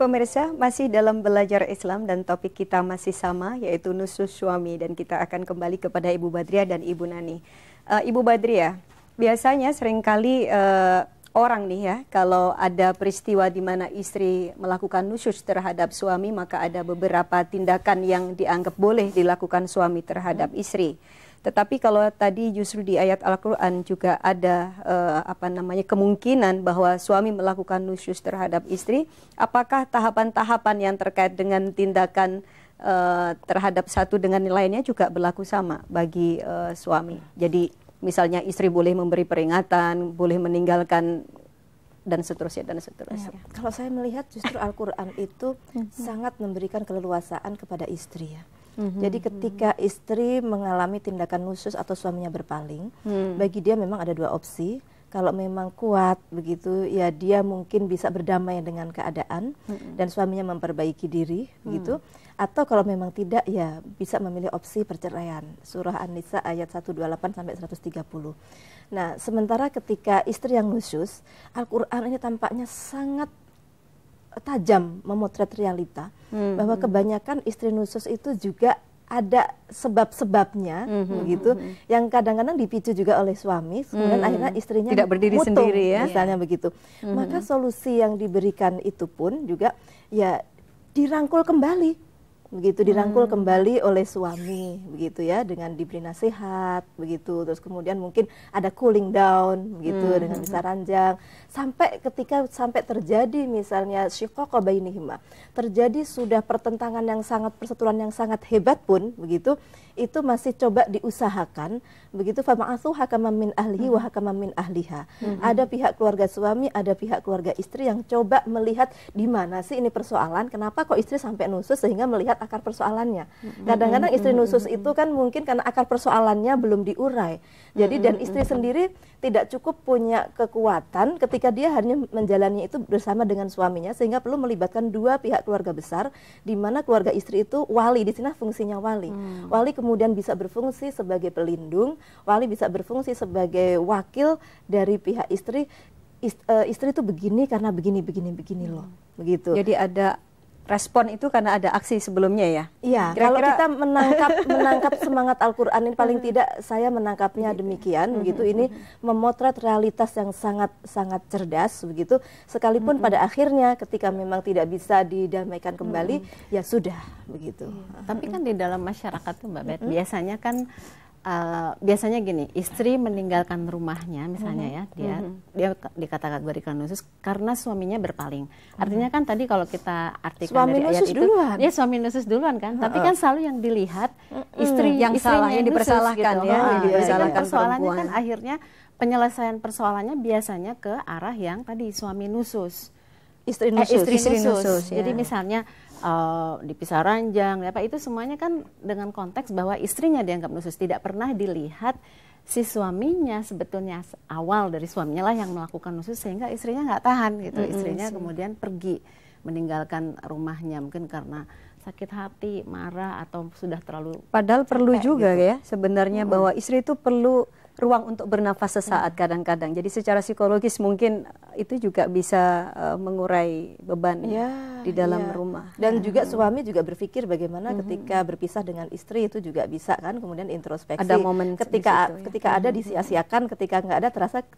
pemirsa, masih dalam belajar Islam dan topik kita masih sama, yaitu nusus suami. Dan kita akan kembali kepada Ibu Badriah dan Ibu Nani. Ibu Badriah, biasanya seringkali orang nih ya, kalau ada peristiwa di mana istri melakukan nusus terhadap suami, maka ada beberapa tindakan yang dianggap boleh dilakukan suami terhadap istri. Tetapi kalau tadi justru di ayat Al-Quran juga ada kemungkinan bahwa suami melakukan nusyus terhadap istri, apakah tahapan-tahapan yang terkait dengan tindakan terhadap satu dengan lainnya juga berlaku sama bagi suami? Jadi misalnya istri boleh memberi peringatan, boleh meninggalkan, dan seterusnya dan seterusnya. Ya, kalau saya melihat justru Al-Quran itu sangat memberikan keleluasaan kepada istri ya. Jadi ketika istri mengalami tindakan nusyus atau suaminya berpaling, bagi dia memang ada dua opsi. Kalau memang kuat begitu, ya dia mungkin bisa berdamai dengan keadaan dan suaminya memperbaiki diri begitu. Atau kalau memang tidak, ya bisa memilih opsi perceraian. Surah An-Nisa ayat 128 sampai 130. Nah, sementara ketika istri yang nusyus, Al-Quran ini tampaknya sangat tajam memotret realita bahwa kebanyakan istri nusyus itu juga ada sebab-sebabnya begitu, yang kadang-kadang dipicu juga oleh suami, kemudian akhirnya istrinya tidak berdiri mutung, sendiri ya, misalnya begitu. Maka solusi yang diberikan itu pun juga ya dirangkul kembali begitu, dirangkul kembali oleh suami begitu ya, dengan diberi nasihat begitu, terus kemudian mungkin ada cooling down begitu dengan bisa ranjang, sampai ketika terjadi misalnya syiqaqa bainihima, terjadi sudah pertentangan yang sangat, perseteruan yang sangat hebat pun begitu, itu masih coba diusahakan begitu, fama'athu hakaman min ahlihi wa hakaman min ahliha. Ada pihak keluarga suami, ada pihak keluarga istri yang coba melihat di mana sih ini persoalan, kenapa kok istri sampai nusus, sehingga melihat akar persoalannya. Kadang-kadang istri nusus itu kan mungkin karena akar persoalannya belum diurai. Jadi dan istri sendiri tidak cukup punya kekuatan ketika dia hanya menjalani itu bersama dengan suaminya, sehingga perlu melibatkan dua pihak keluarga besar, di mana keluarga istri itu wali, di sini fungsinya wali. Wali kemudian bisa berfungsi sebagai pelindung, wali bisa berfungsi sebagai wakil dari pihak istri. Istri itu begini karena begini loh, begitu. Jadi ada respon itu karena ada aksi sebelumnya ya? Iya, kalau kita menangkap semangat Al-Quran ini, paling tidak saya menangkapnya demikian, begitu. Ini memotret realitas yang sangat cerdas, begitu. Sekalipun pada akhirnya ketika memang tidak bisa didamaikan kembali, ya sudah, begitu. Tapi kan di dalam masyarakat tuh Mbak Bet, biasanya gini, istri meninggalkan rumahnya misalnya ya, dia dikategorikan nusyus karena suaminya berpaling. Artinya kan tadi kalau kita artikan suami dari ayat itu, ya suami nusyus duluan kan, tapi kan selalu yang dilihat istri yang salah, yang dipersalahkan gitu. ya, Dipersalahkan persoalannya kan akhirnya penyelesaian persoalannya biasanya ke arah yang tadi suami nusyus. Istri nusyus. Jadi misalnya dipisah ranjang, itu semuanya kan dengan konteks bahwa istrinya dianggap nusyus, tidak pernah dilihat si suaminya sebetulnya awal dari suaminya lah yang melakukan nusyus sehingga istrinya nggak tahan gitu, istrinya kemudian pergi meninggalkan rumahnya mungkin karena sakit hati, marah atau sudah terlalu. Padahal perlu juga gitu ya sebenarnya bahwa istri itu perlu ruang untuk bernafas sesaat kadang-kadang. Jadi secara psikologis mungkin itu juga bisa mengurai beban di dalam rumah. Dan juga suami juga berpikir bagaimana ketika berpisah dengan istri itu juga bisa kan kemudian introspeksi. Ada momen ketika ada disia-siakan, ketika nggak ada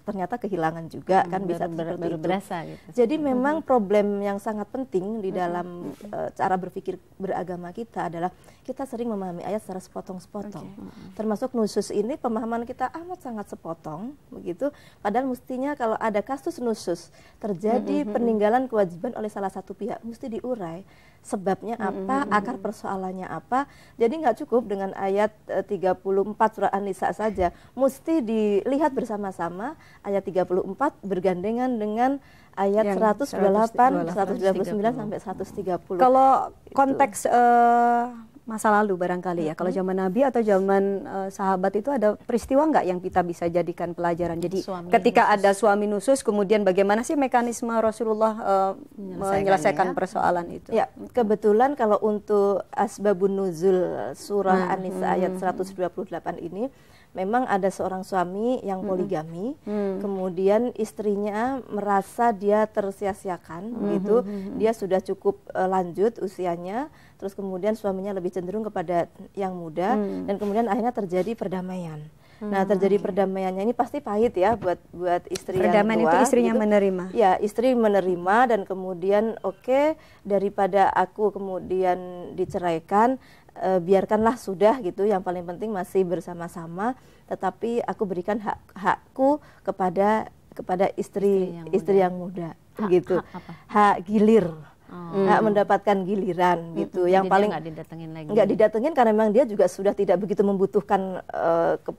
ternyata kehilangan juga kan, bisa baru berasa gitu. Jadi memang problem yang sangat penting di dalam cara berpikir beragama kita adalah kita sering memahami ayat secara sepotong-sepotong. Termasuk nusyus ini pemahaman kita sangat sepotong begitu, padahal mestinya kalau ada kasus nusyus terjadi peninggalan kewajiban oleh salah satu pihak, mesti diurai sebabnya apa, akar persoalannya apa. Jadi nggak cukup dengan ayat 34 surah An-Nisa saja, mesti dilihat bersama-sama ayat 34 bergandengan dengan ayat 128, 129 sampai 130. Kalau konteks masa lalu barangkali ya, kalau zaman Nabi atau zaman sahabat itu ada peristiwa nggak yang kita bisa jadikan pelajaran? Jadi ketika ada suami nusyus, kemudian bagaimana sih mekanisme Rasulullah menyelesaikan persoalan itu? Ya, kebetulan kalau untuk asbabun nuzul surah An-Nisa ayat 128 ini, memang ada seorang suami yang poligami, kemudian istrinya merasa dia tersia-siakan, gitu, dia sudah cukup lanjut usianya, terus kemudian suaminya lebih cenderung kepada yang muda, dan kemudian akhirnya terjadi perdamaian. Nah, terjadi perdamaiannya ini pasti pahit ya buat istri yang tua. Perdamaian itu istrinya gitu. menerima. Ya, istri menerima dan kemudian oke, daripada aku kemudian diceraikan, biarkanlah sudah gitu. Yang paling penting masih bersama-sama, tetapi aku berikan hakku kepada istri yang muda, gitu. Hak gilir. Hak mendapatkan giliran gitu. Yang Jadi paling nggak didatengin lagi. nggak didatengin karena memang dia juga sudah tidak begitu membutuhkan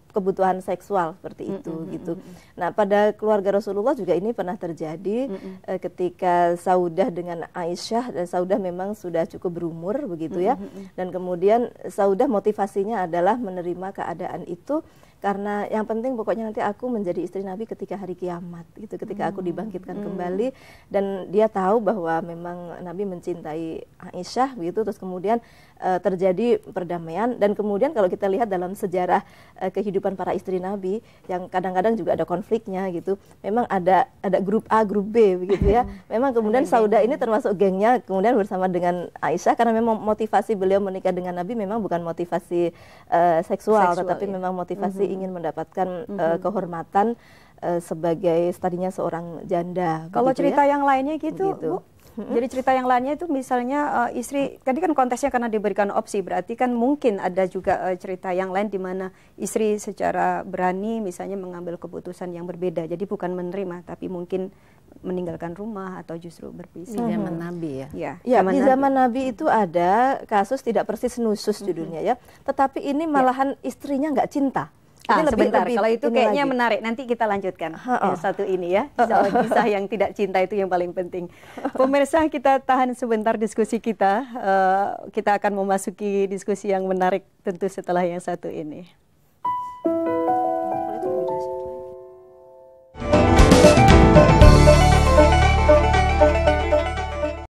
kebutuhan seksual seperti itu gitu. Nah, pada keluarga Rasulullah juga ini pernah terjadi ketika Saudah dengan Aisyah, dan Saudah memang sudah cukup berumur begitu ya. Dan kemudian Saudah motivasinya adalah menerima keadaan itu karena yang penting pokoknya nanti aku menjadi istri Nabi ketika hari kiamat gitu, ketika aku dibangkitkan kembali. Dan dia tahu bahwa memang Nabi mencintai Aisyah begitu. Terus kemudian terjadi perdamaian, dan kemudian kalau kita lihat dalam sejarah kehidupan para istri Nabi yang kadang-kadang juga ada konfliknya gitu, memang ada grup A, grup B begitu ya. Memang kemudian Saudah ini termasuk gengnya kemudian bersama dengan Aisyah, karena memang motivasi beliau menikah dengan Nabi memang bukan motivasi seksual, tetapi memang motivasi ingin mendapatkan kehormatan sebagai tadinya seorang janda. Kalau cerita yang lainnya gitu, begitu. Bu? Jadi cerita yang lainnya itu misalnya istri, tadi kan konteksnya karena diberikan opsi, berarti kan mungkin ada juga cerita yang lain di mana istri secara berani misalnya mengambil keputusan yang berbeda. Jadi bukan menerima, tapi mungkin meninggalkan rumah atau justru berpisah. Di zaman Nabi ya? Ya, di zaman Nabi itu ada kasus tidak persis nusus judulnya ya, tetapi ini malahan istrinya nggak cinta. Sebentar, kalau itu kayaknya menarik, nanti kita lanjutkan yang satu ini ya, kisah yang tidak cinta itu yang paling penting. Pemirsa, kita tahan sebentar diskusi kita, kita akan memasuki diskusi yang menarik tentu setelah yang satu ini.